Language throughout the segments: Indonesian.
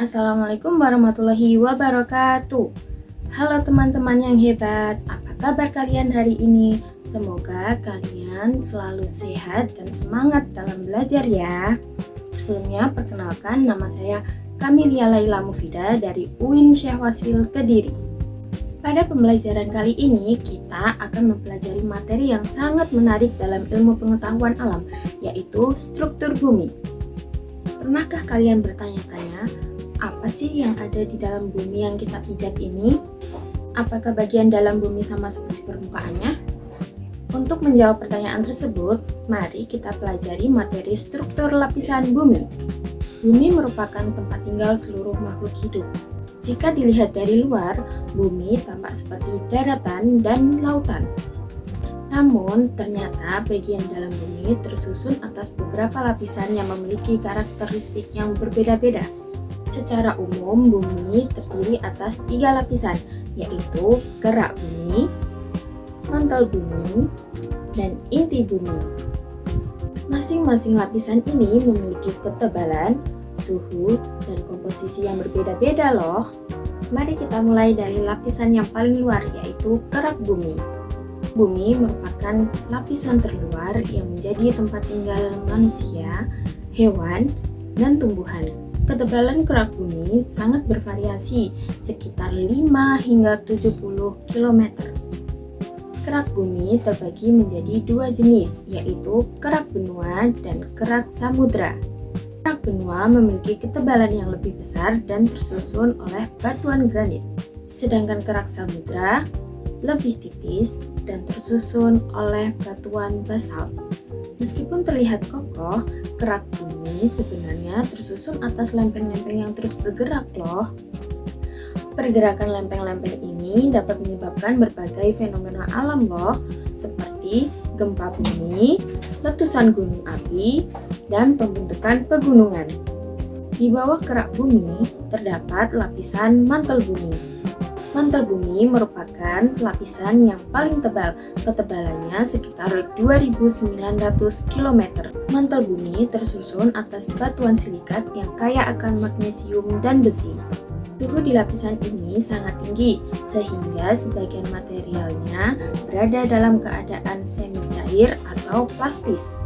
Assalamualaikum warahmatullahi wabarakatuh. Halo teman-teman yang hebat, apa kabar kalian hari ini? Semoga kalian selalu sehat dan semangat dalam belajar ya. Sebelumnya perkenalkan, nama saya Kamilia Laila Mufida dari UIN Syekh Wasil Kediri. Pada pembelajaran kali ini kita akan mempelajari materi yang sangat menarik dalam ilmu pengetahuan alam, yaitu struktur bumi. Pernahkah kalian bertanya-tanya, apa sih yang ada di dalam bumi yang kita pijak ini? Apakah bagian dalam bumi sama seperti permukaannya? Untuk menjawab pertanyaan tersebut, mari kita pelajari materi struktur lapisan bumi. Bumi merupakan tempat tinggal seluruh makhluk hidup. Jika dilihat dari luar, bumi tampak seperti daratan dan lautan. Namun, ternyata bagian dalam bumi tersusun atas beberapa lapisan yang memiliki karakteristik yang berbeda-beda. Secara umum, bumi terdiri atas 3 lapisan, yaitu kerak bumi, mantel bumi, dan inti bumi. Masing-masing lapisan ini memiliki ketebalan, suhu, dan komposisi yang berbeda-beda loh. Mari kita mulai dari lapisan yang paling luar, yaitu kerak bumi. Bumi merupakan lapisan terluar yang menjadi tempat tinggal manusia, hewan, dan tumbuhan. Ketebalan kerak bumi sangat bervariasi, sekitar 5 hingga 70 km. Kerak bumi terbagi menjadi 2 jenis, yaitu kerak benua dan kerak samudra. Kerak benua memiliki ketebalan yang lebih besar dan tersusun oleh batuan granit. Sedangkan kerak samudra lebih tipis dan tersusun oleh batuan basalt. Meskipun terlihat kokoh, kerak bumi sebenarnya tersusun atas lempeng-lempeng yang terus bergerak loh. Pergerakan lempeng-lempeng ini dapat menyebabkan berbagai fenomena alam loh, seperti gempa bumi, letusan gunung api, dan pembentukan pegunungan. Di bawah kerak bumi terdapat lapisan mantel bumi. Mantel bumi merupakan lapisan yang paling tebal, ketebalannya sekitar 2.900 km. Mantel bumi tersusun atas batuan silikat yang kaya akan magnesium dan besi. Suhu di lapisan ini sangat tinggi, sehingga sebagian materialnya berada dalam keadaan semi cair atau plastis.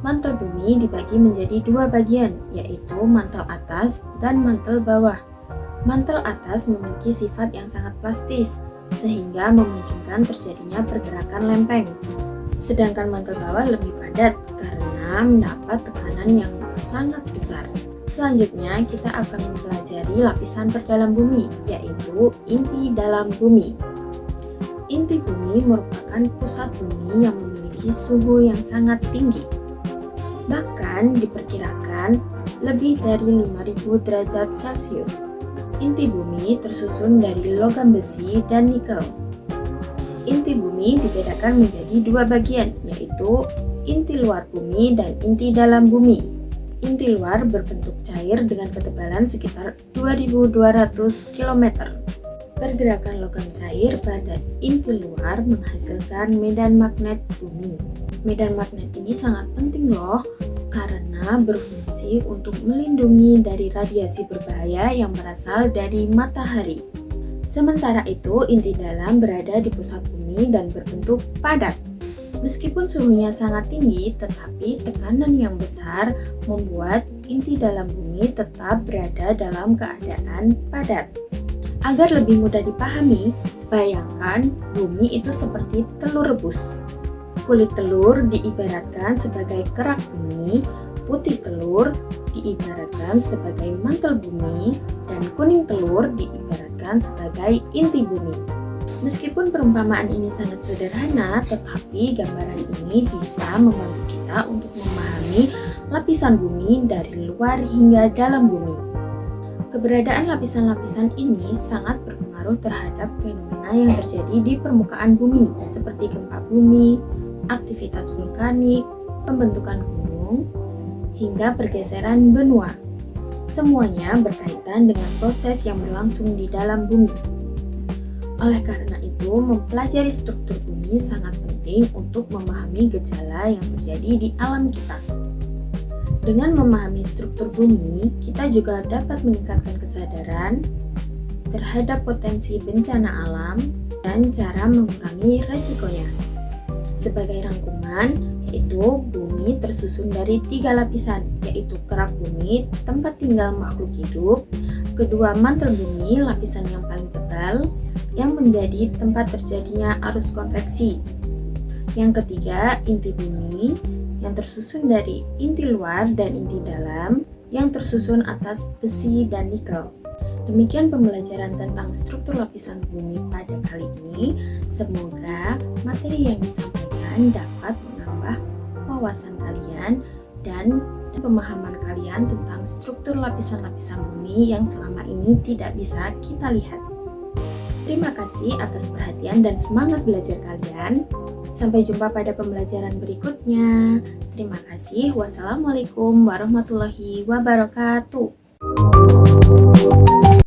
Mantel bumi dibagi menjadi 2 bagian, yaitu mantel atas dan mantel bawah. Mantel atas memiliki sifat yang sangat plastis, sehingga memungkinkan terjadinya pergerakan lempeng. Sedangkan mantel bawah lebih padat karena mendapat tekanan yang sangat besar. Selanjutnya, kita akan mempelajari lapisan terdalam bumi, yaitu inti dalam bumi. Inti bumi merupakan pusat bumi yang memiliki suhu yang sangat tinggi. Bahkan diperkirakan lebih dari 5.000 derajat Celcius. Inti bumi tersusun dari logam besi dan nikel. Inti bumi dibedakan menjadi 2 bagian, yaitu inti luar bumi dan inti dalam bumi. Inti luar berbentuk cair dengan ketebalan sekitar 2.200 km. Pergerakan logam cair pada inti luar menghasilkan medan magnet bumi. Medan magnet ini sangat penting loh, karena berfungsi untuk melindungi dari radiasi berbahaya yang berasal dari matahari. Sementara itu, inti dalam berada di pusat bumi dan berbentuk padat. Meskipun suhunya sangat tinggi, tetapi tekanan yang besar membuat inti dalam bumi tetap berada dalam keadaan padat. Agar lebih mudah dipahami, bayangkan bumi itu seperti telur rebus. Kulit telur diibaratkan sebagai kerak bumi, putih telur diibaratkan sebagai mantel bumi, dan kuning telur diibaratkan sebagai inti bumi. Meskipun perumpamaan ini sangat sederhana, tetapi gambaran ini bisa membantu kita untuk memahami lapisan bumi dari luar hingga dalam bumi. Keberadaan lapisan-lapisan ini sangat berpengaruh terhadap fenomena yang terjadi di permukaan bumi, seperti gempa bumi, aktivitas vulkanik, pembentukan gunung, hingga pergeseran benua. Semuanya berkaitan dengan proses yang berlangsung di dalam bumi. Oleh karena itu, mempelajari struktur bumi sangat penting untuk memahami gejala yang terjadi di alam kita. Dengan memahami struktur bumi, kita juga dapat meningkatkan kesadaran terhadap potensi bencana alam dan cara mengurangi resikonya. Sebagai rangkuman, yaitu bumi tersusun dari 3 lapisan, yaitu kerak bumi, tempat tinggal makhluk hidup, kedua mantel bumi, lapisan yang paling tebal, yang menjadi tempat terjadinya arus konveksi. Yang ketiga, inti bumi, yang tersusun dari inti luar dan inti dalam, yang tersusun atas besi dan nikel. Demikian pembelajaran tentang struktur lapisan bumi pada kali ini. Semoga materi yang disampaikan dapat menambah wawasan kalian dan pemahaman kalian tentang struktur lapisan-lapisan bumi yang selama ini tidak bisa kita lihat. Terima kasih atas perhatian dan semangat belajar kalian. Sampai jumpa pada pembelajaran berikutnya. Terima kasih. Wassalamualaikum warahmatullahi wabarakatuh.